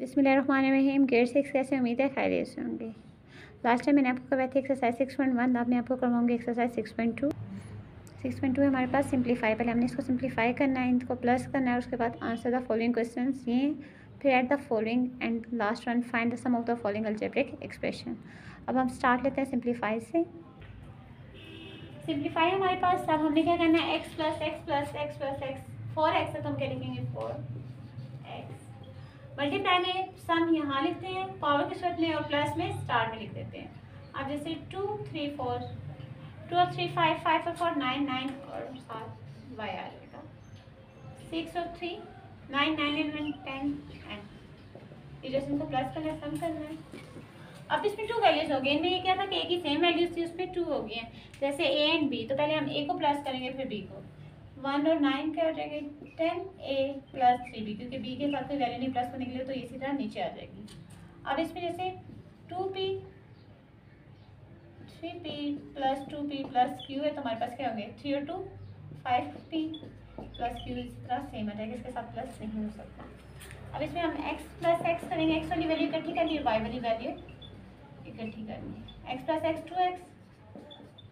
बिस्मिल्लाहिर्रहमानिर्रहीम। ग्रेड 6 कैसे उम्मीद है खैरियत से होंगे। लास्ट टाइम मैंने आपको करवाई थी एक्सरसाइज 6.1, अब मैं आपको करवाऊंगी एक्सरसाइज 6.2। 6.2 है हमारे पास सिंप्लीफाई। पहले हमने इसको सिंप्लीफाई करना है, इनको प्लस करना है, उसके बाद आंसर द फॉलोइंग क्वेश्चन ये, फिर at the following and last one find the sum of the following algebraic expression. अब हम स्टार्ट लेते हैं सिंप्लीफाई से। सिंप्लीफाई हमारे पास, अब हमने क्या करना है, x plus x plus x plus x, 4x है तो हम क्या लिखेंगे 4x। मल्टीप्लाई में सम यहाँ लिखते हैं पावर के सूरत में और प्लस में स्टार में लिख देते हैं। अब जैसे 2 3 4, 2 और 3 5, 5 और 4 9, 9 और 7 y आ जाएगा। 6 और 3 9, 9 and 10 n। ये जैसे इनको प्लस करना है, सम करना है। अब इसमें 2 वैल्यूज हो गई। इनमें ये क्या था कि एक ही सेम वैल्यूज थी, उसमें 2 हो गई हैं। जैसे a एंड b, तो पहले हम a को प्लस करेंगे फिर b को। 1 और 9 क्या हो जाएगी 10a प्लस 3b, क्योंकि b के साथ कोई वैल्यू नहीं प्लस करने के लिए तो इसी तरह नीचे आ जाएगी। अब इसमें जैसे 2p 3p plus 2p plus q है तो हमारे पास क्या होंगे 3 और 2 5p प्लस q, इसी तरह सेम आ जाएगा, इसके साथ प्लस नहीं हो सकता। अब इसमें हम x प्लस x करेंगे, x वाली वैल्यू इकट्ठी करनी है, y वाली वैल्यू इकट्ठी करनी है। x प्लस x 2x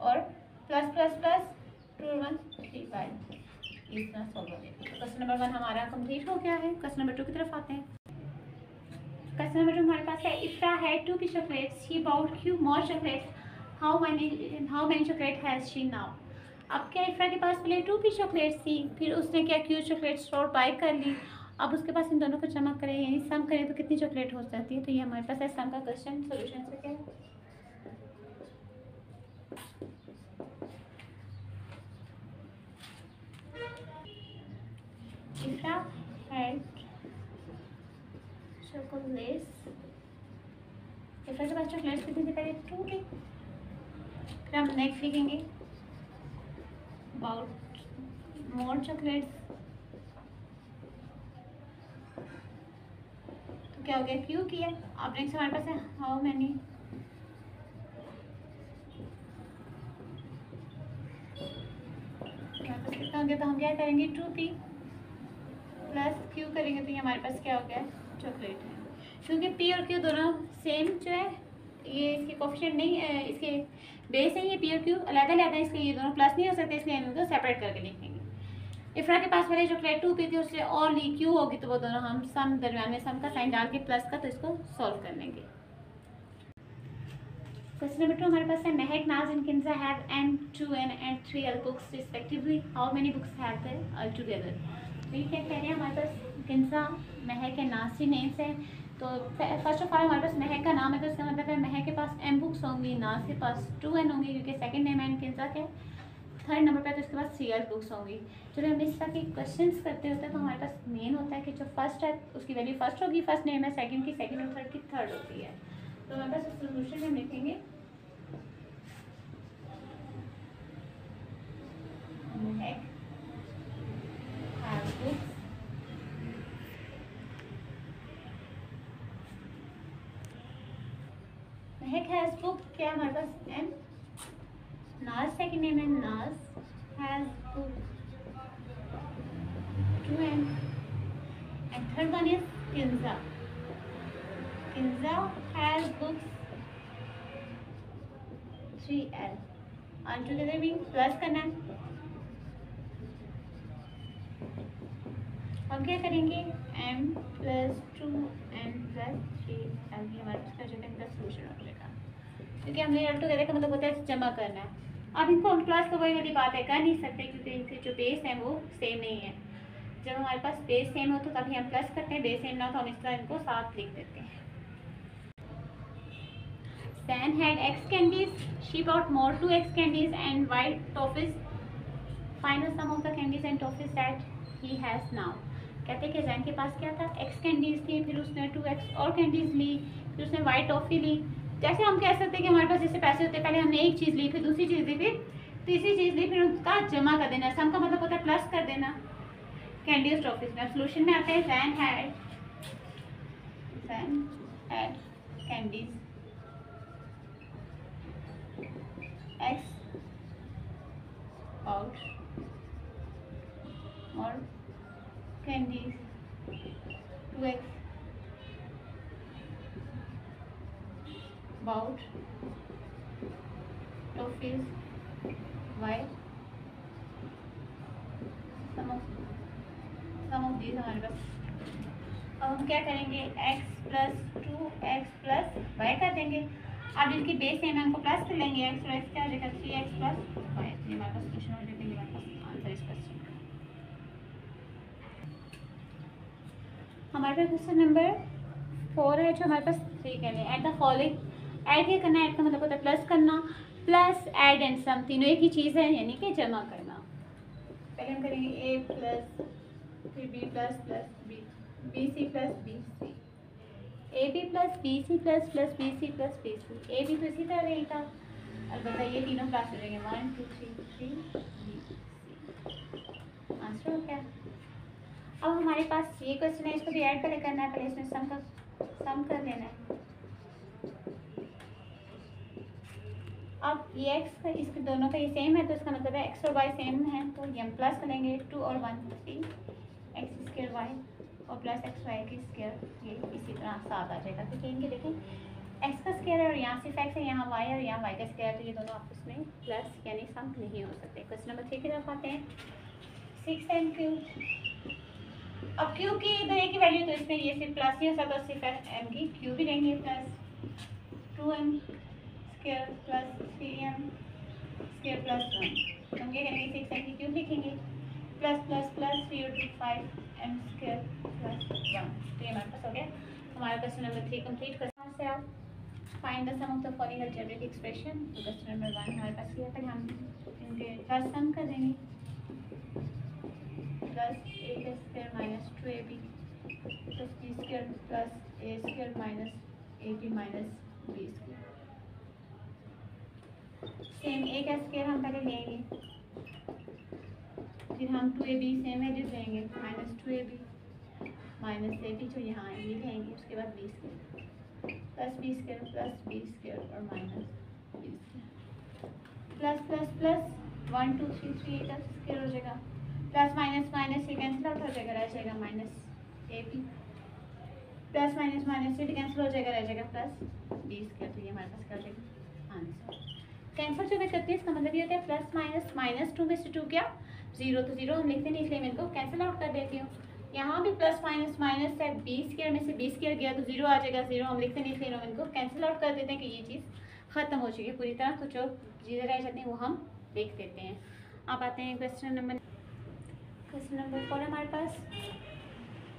और प्लस प्लस प्लस 2 और 1 3y, इतना सॉल्व हो गया। क्वेश्चन नंबर 1 हमारा कंप्लीट हो गया है। क्वेश्चन नंबर 2 की तरफ आते हैं। क्वेश्चन नंबर 2 हमारे पास है, इफ्रा had 2 chocolates, she bought few more chocolates, how many chocolate has she now? अब क्या इफ्रा के पास पहले 2 चॉकलेट्स थी, फिर उसने क्या क्यू चॉकलेट्स और बाय कर ली। अब उसके पास इन दोनों को जमा करें यानी सम करें तो कितनी चॉकलेट हो जाती है। तो ये हमारे पास है सम का क्वेश्चन। सोल्यूशन से क्या है, इफ्रा हैड चॉकलेट्स, इफ्रा के पास चॉकलेट्स कितनी थी पहले 2 थी, फिर हम नेक्स्ट लिखेंगे अबाउट मोर चॉकलेट्स, तो क्या हो गया क्यू किया। अब नेक्स्ट हमारे पास है हाउ मैनी, कितना हो गया, तो हम क्या करेंगे 2p प्लस q करेंगे तो ये हमारे पास क्या हो गया चॉकलेट है। क्योंकि p और q दोनों सेम जो है, ये इसके कोफिशिएंट नहीं है, इसके बेस है ये p और q अलग अलग है, इसलिए ये दोनों प्लस नहीं हो सकते, इसलिए हम इनको सेपरेट करके लिखेंगे। इफ्रा के पास पहले चॉकलेट 2p थी, उससे और ली q होगी तो वो दोनों हम सम दरमियान में सम का साइन डाल के प्लस का, तो इसको सॉल्व कर लेंगे। क्वेश्चन नंबर 2 हमारे पास है, महक नाज and Kinza have and 2n and 3l books respectively, how many books have they all together. तो ये क्या कह रहे हैं, हमारे पास किंजा महक है, नाज की नेम्स हैं। तो फर्स्ट ऑफ ऑल हमारे पास महक का नाम है तो इसका मतलब है महक के पास m बुक्स होंगी, नाज के पास 2n होंगी क्योंकि सेकंड नेम है, किंजा के थर्ड नंबर पर तो इसके पास 3l बुक्स होंगी। जब हम इस तरह के क्वेश्चंस करते होते हैं तो हमारे पास मेन होता है कि जो फर्स्ट है उसकी वैल्यू फर्स्ट होगी, फर्स्ट नेम है, सेकंड की सेकंड और थर्ड की थर्ड होती है। तो हमारे पास सोल्यूशन हम लिखेंगे महक have books, Mahak has book क्या हमारे पास एम, नाज सेकंड नेम है, नाज has book 2n and third one is Kinza. Kinza has books 3l. All together means plus करना है। अब क्या करेंगे m plus 2n plus 3l, ये हमारे पास जो इनका सोल्यूशन हो जाएगा, क्योंकि हमने ऑल टुगेदर का मतलब होता है जमा करना है। अब इनको हम प्लस तो वही वाली बात है कर नहीं सकते क्योंकि इनके जो बेस है वो सेम नहीं है। जब हमारे पास बेस सेम हो तो तभी हम प्लस करते हैं, बेस सेम ना तो हम इस तरह इनको साथ लिख देते हैं। Stan had X candies, she bought more 2x candies and white toffees, find the sum of the candies and toffees that he has now। कहते हैं कि जैन के पास क्या था x कैंडीज थी, फिर उसने 2x और कैंडीज ली, फिर उसने वाइट टॉफ़ी ली। जैसे हम कह सकते हैं कि हमारे पास जैसे पैसे होते हैं, पहले हमने एक चीज़ ली, फिर दूसरी चीज़ ली, फिर तीसरी चीज़ ली, फिर उसका जमा कर देना। सम का मतलब होता है प्लस कर देना कैंडीज टॉफीज में। सोल्यूशन में आते हैं Jane had candies x out और candies 2x about toffees y sum of these हमारे पास। अब हम क्या करेंगे, x plus 2x plus Y कर देंगे। अब जिसकी बेस है उनको प्लस कर लेंगे, x और x क्या हो जाएगा 3x प्लस वाई। ये हमारे पास क्वेश्चन हो जाएगा, ये हमारे पास आंसर इस क्वेश्चन का। हमारे पास क्वेश्चन नंबर 4 है, जो हमारे पास 3 कह लें। एट द फॉलोइंग, ऐड क्या करना है, ऐड का मतलब होता है प्लस करना, प्लस ऐड एंड सम, तीनों एक ही चीज़ है, यानी कि जमा करना। पहले हम करेंगे a प्लस फिर b plus plus b, bc plus bc, ab plus bc plus plus bc plus bc। ab तो इसी तरह नहीं था, अलबत्ता ये तीनों क्लास हो जाएंगे 1 2 3 bc। आंसर हो गया। अब हमारे पास ये क्वेश्चन है, इसको भी ऐड पहले करना है, पहले इसमें सम कर लेना है। अब ये x इसके दोनों का ये सेम है, तो इसका मतलब है x और y सेम है, तो ये हम प्लस करेंगे 2 और 1 3 x स्क्वायर y और प्लस एक्स वाई की स्क्वायर, ये इसी तरह 7 आ जाएगा। तो कहेंगे देखिए x का स्क्वायर है और यहाँ सिर्फ x है, यहाँ y और यहाँ y का स्क्वायर, तो ये दोनों आपस में प्लस यानी सम नहीं हो सकते। क्वेश्चन नंबर 3 की तरफ आते हैं। 6m cube. अब क्यू की इधर a की वैल्यू, तो इसमें ये सिर्फ प्लस ही हो सकता है, सिर्फ m की क्यू भी लेंगे, plus 2m square plus 3m square plus 1। तो हम क्या करेंगे, 6m की क्यूब लिखेंगे, प्लस प्लस प्लस 3 और 2 5m स्क्वायर प्लस 1। तो ये हमारे पास हो गया। हमारा क्वेश्चन नंबर 3 कंप्लीट कर से आप find the sum of the following algebraic expression. तो क्वेश्चन नंबर 1 हमारे पास ये है, पहले हम इनके प्लस सम कर देंगे, plus a square minus 2ab plus b square plus a square minus ab minus b square. Same a का स्क्वायर हम पहले लेंगे, फिर हम 2ab सेम वैल्यूज लेंगे, माइनस 2ab माइनस ab जो यहाँ है ये लेंगे, उसके बाद b square plus b square plus b square और minus b square, plus plus plus 1 2 3 3 का स्क्वायर हो जाएगा, प्लस माइनस माइनस ये कैंसिल आउट हो जाएगा, रह जाएगा minus ab, plus minus minus ये कैंसिल हो जाएगा, रह जाएगा प्लस b स्क्वायर। तो ये हमारे पास क्या हो जाएगा आंसर। कैंसिल जो मैं करती हूँ इसका मतलब ये होता है प्लस माइनस माइनस 2 में से 2 क्या 0, तो 0 हम लिखते नहीं, इसलिए मैं इनको कैंसिल आउट कर देती हूँ। यहाँ भी प्लस माइनस माइनस है, बी स्क्वायर में से बी स्क्वायर गया तो 0 आ जाएगा, 0 हम लिखते नहीं, इसलिए हम इनको कैंसिल आउट कर देते हैं कि ये चीज़ खत्म हो चुकी है पूरी तरह। तो जो चीज़ें रह जाती हैं वो हम लिख देते हैं। अब आते हैं क्वेश्चन नंबर 4 हमारे पास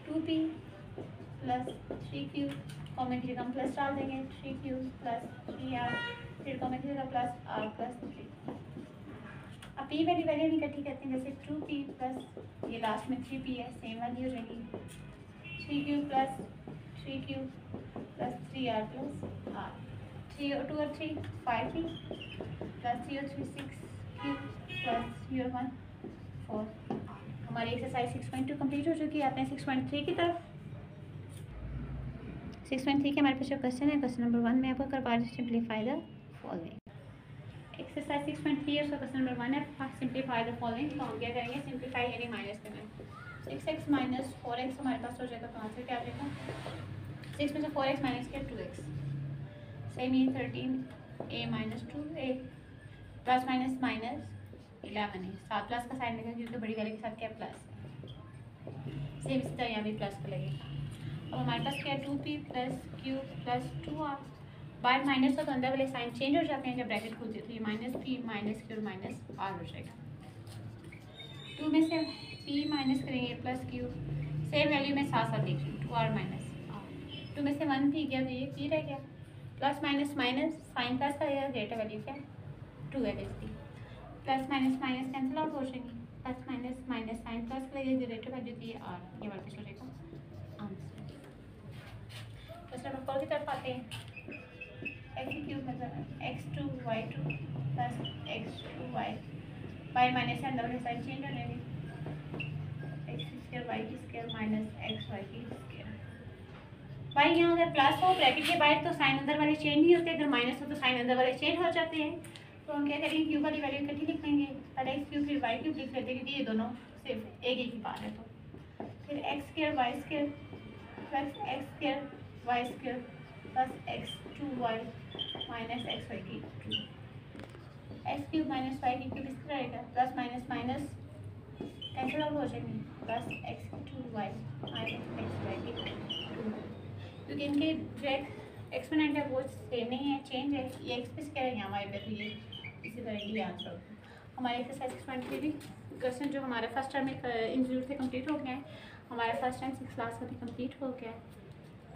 2p प्लस 3q, कॉमन की जगह हम प्लस डाल देंगे, 3q प्लस 3r, फिर कॉमन की जगह प्लस r प्लस 3। अब p वाली वैल्यू इकट्ठी करते हैं, जैसे 2p प्लस ये लास्ट में 3p है, सेम वाली हो जाएगी, 3q plus 3q plus 3r plus r, 3 और 2 और 3 5p प्लस 3 और 3 6q प्लस 3 और 1 4। हमारी एक्सरसाइज 6.2 कंप्लीट हो चुकी है। आते हैं 6.3 की तरफ। 6.3 के हमारे पास जो क्वेश्चन है, क्वेश्चन नंबर 1 में आपको करवा रहे सिंप्लीफाई द फॉलोइंग। एक्सरसाइज 6.3 और क्वेश्चन नंबर 1 है सिंप्लीफाई द फॉलोइंग। तो हम क्या करेंगे, सिंप्लीफाई यानी माइनस करना है। 6x माइनस 4x हमारे पास हो जाएगा, तो आंसर क्या आ जाएगा, 6 में से 4x माइनस किया 2x, सेम ये 13a minus 2a plus minus minus 11 है, 7 प्लस का साइन लगेगा क्योंकि बड़ी वैल्यू के साथ क्या प्लस है, सेम इसी तरह यहाँ भी प्लस का लगेगा। अब हमारे पास क्या है 2p plus q plus 2r, बाहर माइनस हो तो अंदर वाले साइन चेंज हो जाते हैं जब ब्रैकेट खुलती है, तो ये minus p minus q minus r हो जाएगा। 2 में से p माइनस करेंगे प्लस q, सेम वैल्यू में साथ साथ लिख 2r माइनस r। 2 में से 1 p गया तो ये p रह गया, plus minus minus sign plus का ग्रेटर वैल्यू क्या 2 है, इसकी plus minus minus cancel out हो जाएगी, plus minus minus sign plus का ग्रेटर वैल्यू थी r, ये वापस हो जाएगा आंसर। क्वेश्चन नंबर 4 की तरफ आते हैं। x क्यूब मतलब x2 y2 plus x2 y, y minus है अंदर साइन चेंज हो जाएंगे, x स्क्वायर y की स्क्वायर माइनस x y की स्क्वायर। y यहाँ अगर प्लस हो ब्रैकेट के बाहर तो साइन अंदर वाले चेंज नहीं होते, अगर माइनस हो तो साइन अंदर वाले चेंज हो जाते हैं। तो हम क्या करेंगे, क्यूब वाली वैल्यू इकट्ठी लिख लेंगे, पहले x क्यूब फिर y क्यूब लिख लेते हैं क्योंकि ये दोनों सिर्फ एक ही बात है। तो फिर x square y square plus x square y square plus x2 y minus x y की two, x cube minus y की क्यूब इस तरह रहेगा, plus minus minus cancel out हो जाएंगे, plus x two y minus x y की two, क्योंकि इनके जो एक्सपोनेंट है वो सेम नहीं है, चेंज है, ये एक्स पे क्या है हमारे पे, तो ये इसी तरह ये आंसर हमारे एक्सरसाइज 23 क्वेश्चन जो हमारे फर्स्ट टर्म में इंक्लूड थे कंप्लीट हो गए हैं। हमारा फर्स्ट टाइम 6 क्लास का भी कंप्लीट हो गया है।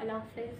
अल्लाह हाफिज़।